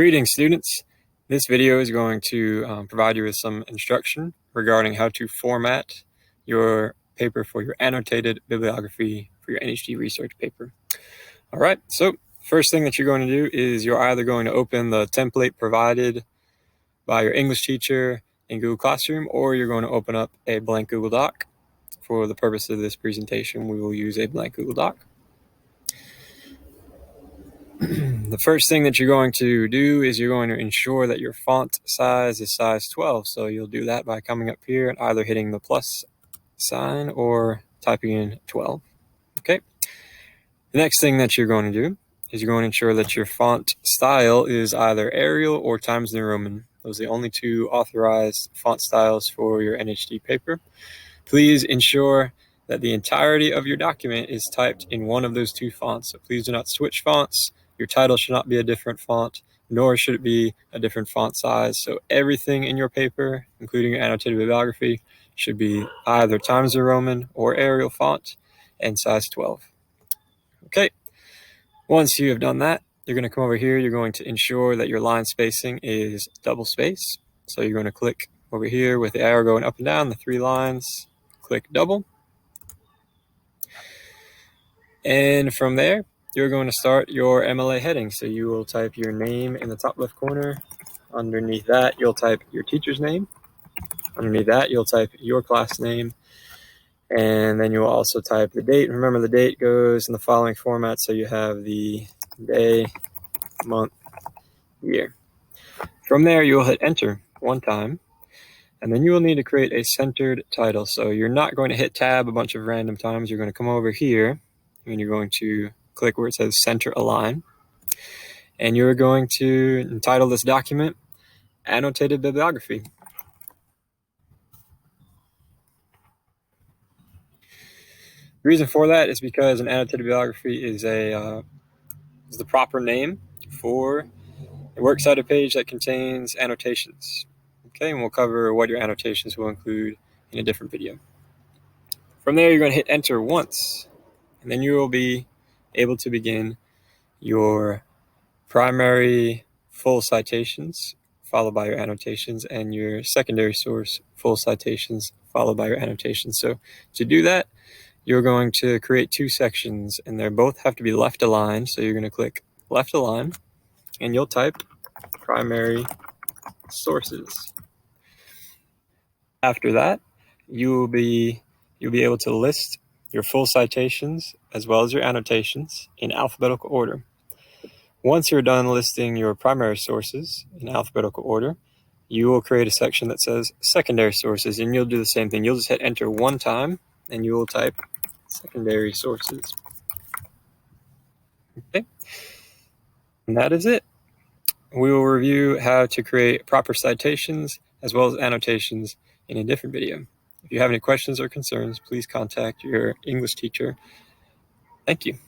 Greetings, students. This video is going to provide you with some instruction regarding how to format your paper for your annotated bibliography for your NHD research paper. All right, so first thing that you're going to do is you're either going to open the template provided by your English teacher in Google Classroom, or you're going to open up a blank Google Doc. For the purpose of this presentation, we will use a blank Google Doc. The first thing that you're going to do is you're going to ensure that your font size is size 12. So you'll do that by coming up here and either hitting the plus sign or typing in 12. Okay. The next thing that you're going to do is you're going to ensure that your font style is either Arial or Times New Roman. Those are the only two authorized font styles for your NHD paper. Please ensure that the entirety of your document is typed in one of those two fonts. So please do not switch fonts. Your title should not be a different font, nor should it be a different font size. So everything in your paper, including your annotated bibliography, should be either Times New Roman or Arial font and size 12. Okay, once you have done that, you're going to come over here. You're going to ensure that your line spacing is double space. So you're going to click over here with the arrow going up and down, the 3 lines, click double. And from there, you're going to start your MLA heading. So you will type your name in the top left corner. Underneath that, you'll type your teacher's name. Underneath that, you'll type your class name. And then you'll also type the date. Remember, the date goes in the following format. So you have the day, month, year. From there, you'll hit enter one time. And then you will need to create a centered title. So you're not going to hit tab a bunch of random times. You're going to come over here and you're going to click where it says center align. And you're going to entitle this document Annotated Bibliography. The reason for that is because an annotated bibliography is the proper name for a works cited page that contains annotations. Okay, and we'll cover what your annotations will include in a different video. From there, you're going to hit enter once, and then you will be able to begin your primary full citations, followed by your annotations, and your secondary source full citations, followed by your annotations. So to do that, you're going to create 2 sections, and they both have to be left aligned. So you're going to click left align, and you'll type primary sources. After that, you'll be able to list your full citations as well as your annotations in alphabetical order. Once you're done listing your primary sources in alphabetical order, you will create a section that says secondary sources, and you'll do the same thing. You'll just hit enter one time, and you will type secondary sources. Okay, and that is it. We will review how to create proper citations as well as annotations in a different video. If you have any questions or concerns, please contact your English teacher. Thank you.